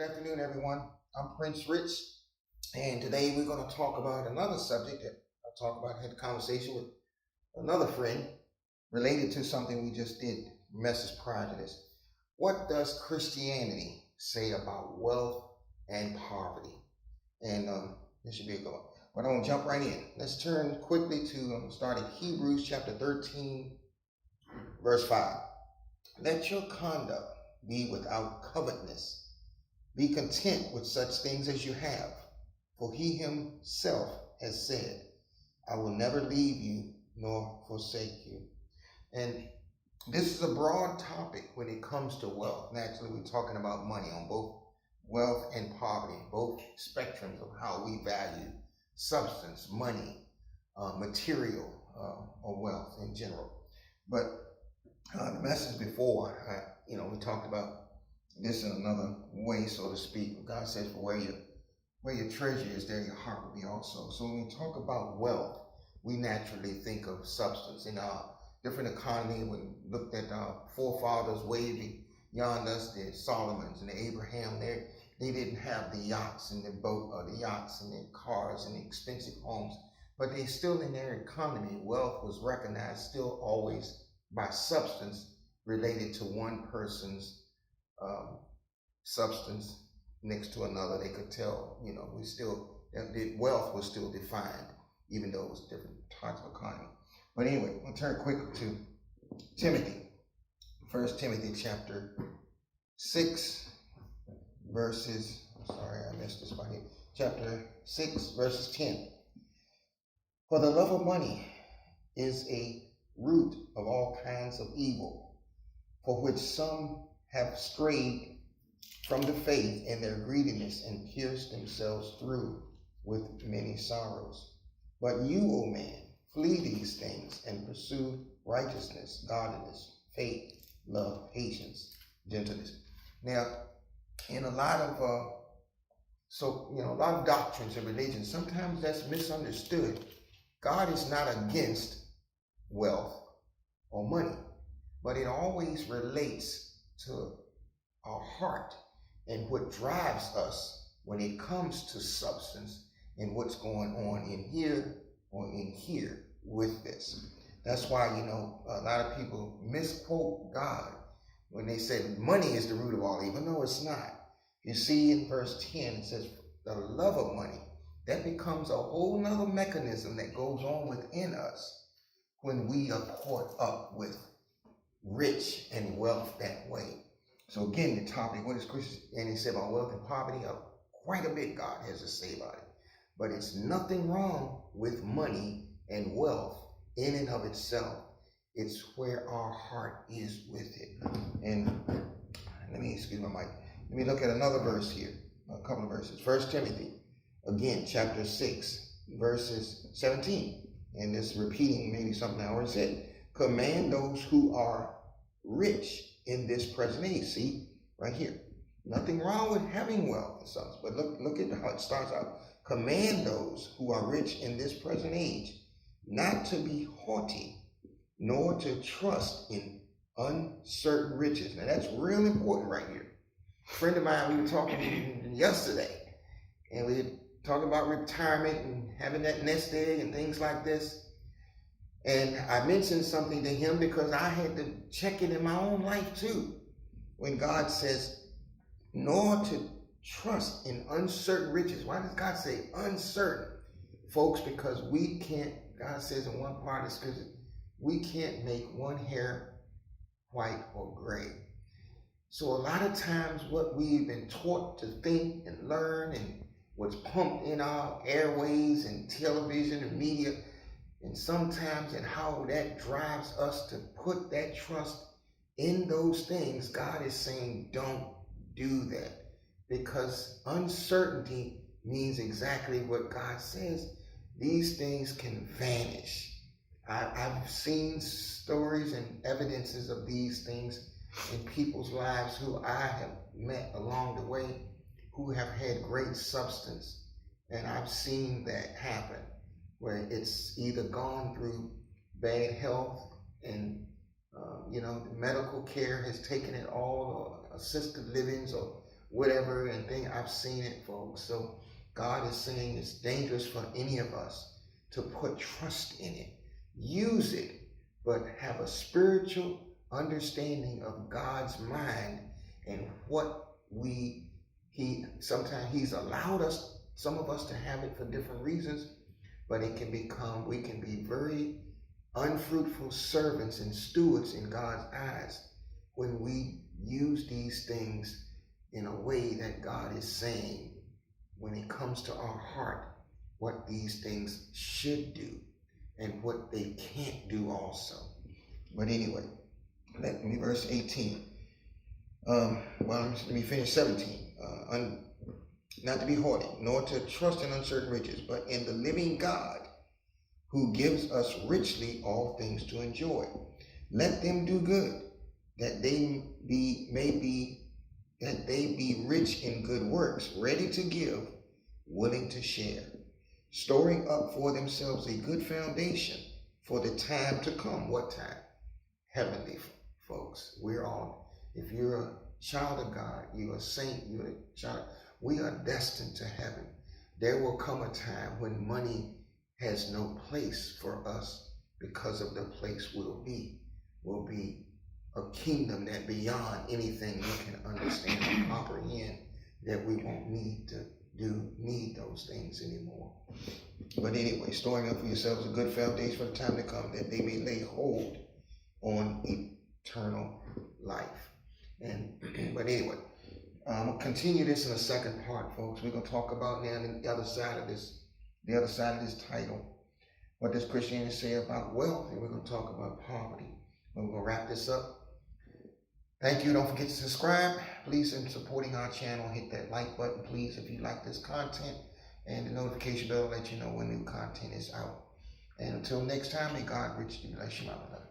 afternoon, everyone. I'm Prince Rich, and today we're going to talk about another subject that I had a conversation with another friend related to something we just did, message prior to this. What does Christianity say about wealth and poverty? And this should be a good one. But I'm going to jump right in. Let's turn quickly to start at Hebrews chapter 13, verse 5. Let your conduct be without covetousness. Be content with such things as you have, for he himself has said, I will never leave you nor forsake you. And this is a broad topic when it comes to wealth. Naturally, we're talking about money on both wealth and poverty, both spectrums of how we value substance, money, material, or wealth in general. But the message before, we talked about this in another way, so to speak. God says, for where your treasure is, there your heart will be also. So when we talk about wealth, we naturally think of substance. In our different economy, when we looked at our forefathers way beyond us, the Solomons and the Abraham, they didn't have the yachts and the boat, or the yachts and the cars and the expensive homes, but they still in their economy, wealth was recognized still always by substance related to one person's substance next to another. They could tell, the wealth was still defined, even though it was different types of economy. But anyway, we'll turn quickly to Timothy. 1 Timothy chapter 6, verses, chapter 6, verses 10. For the love of money is a root of all kinds of evil, for which some have strayed from the faith in their greediness and pierced themselves through with many sorrows. But you, O man, flee these things and pursue righteousness, godliness, faith, love, patience, gentleness. Now, in a lot of doctrines and religions, sometimes that's misunderstood. God is not against wealth or money, but it always relates to our heart and what drives us when it comes to substance and what's going on in here or in here with this. That's why, a lot of people misquote God when they say money is the root of all evil. No, it's not. You see in verse 10, it says the love of money. That becomes a whole nother mechanism that goes on within us when we are caught up with rich and wealth that way. So again, the topic, what is Christianity say about wealth and poverty? Quite a bit God has to say about it. But it's nothing wrong with money and wealth in and of itself. It's where our heart is with it. And let me look at another verse here, a couple of verses. 1 Timothy, again, chapter 6, verses 17. And this repeating maybe something I already said. Command those who are rich in this present age. See, right here. Nothing wrong with having wealth and such, but look at how it starts out. Command those who are rich in this present age not to be haughty, nor to trust in uncertain riches. Now that's real important right here. A friend of mine, we were talking yesterday, and we were talking about retirement and having that nest egg and things like this. And I mentioned something to him because I had to check it in my own life too. When God says, nor to trust in uncertain riches. Why does God say uncertain? Folks, because we can't, God says in one part of the scripture, we can't make one hair white or gray. So a lot of times what we've been taught to think and learn and what's pumped in our airways and television and media, and sometimes in how that drives us to put that trust in those things, God is saying, don't do that. Because uncertainty means exactly what God says. These things can vanish. I've seen stories and evidences of these things in people's lives who I have met along the way who have had great substance. And I've seen that happen, where it's either gone through bad health and medical care has taken it all, or assisted livings or whatever and thing. I've seen it, folks. So God is saying it's dangerous for any of us to put trust in it. Use it, but have a spiritual understanding of God's mind and what sometimes he's allowed us, some of us, to have it for different reasons, but we can be very unfruitful servants and stewards in God's eyes when we use these things in a way that God is saying when it comes to our heart what these things should do and what they can't do also. But anyway, let me verse 18. Let me finish 17. Not to be haughty, nor to trust in uncertain riches, but in the living God, who gives us richly all things to enjoy. Let them do good, that they be rich in good works, ready to give, willing to share, storing up for themselves a good foundation for the time to come. What time? Heavenly, folks. We're all, if you're a child of God, you're a saint, you're a child, we are destined to heaven. There will come a time when money has no place for us because of the place we'll be. We'll be a kingdom that beyond anything we can understand and comprehend, that we won't need those things anymore. But anyway, storing up for yourselves a good foundation for the time to come, that they may lay hold on eternal life. But anyway, I'm gonna continue this in the second part, folks. We're gonna talk about now the other side of this title. What does Christianity say about wealth? And we're gonna talk about poverty. We're gonna wrap this up. Thank you. Don't forget to subscribe. Please, in supporting our channel, hit that like button, please, if you like this content, and the notification bell will let you know when new content is out. And until next time, may God richly bless you, my beloved.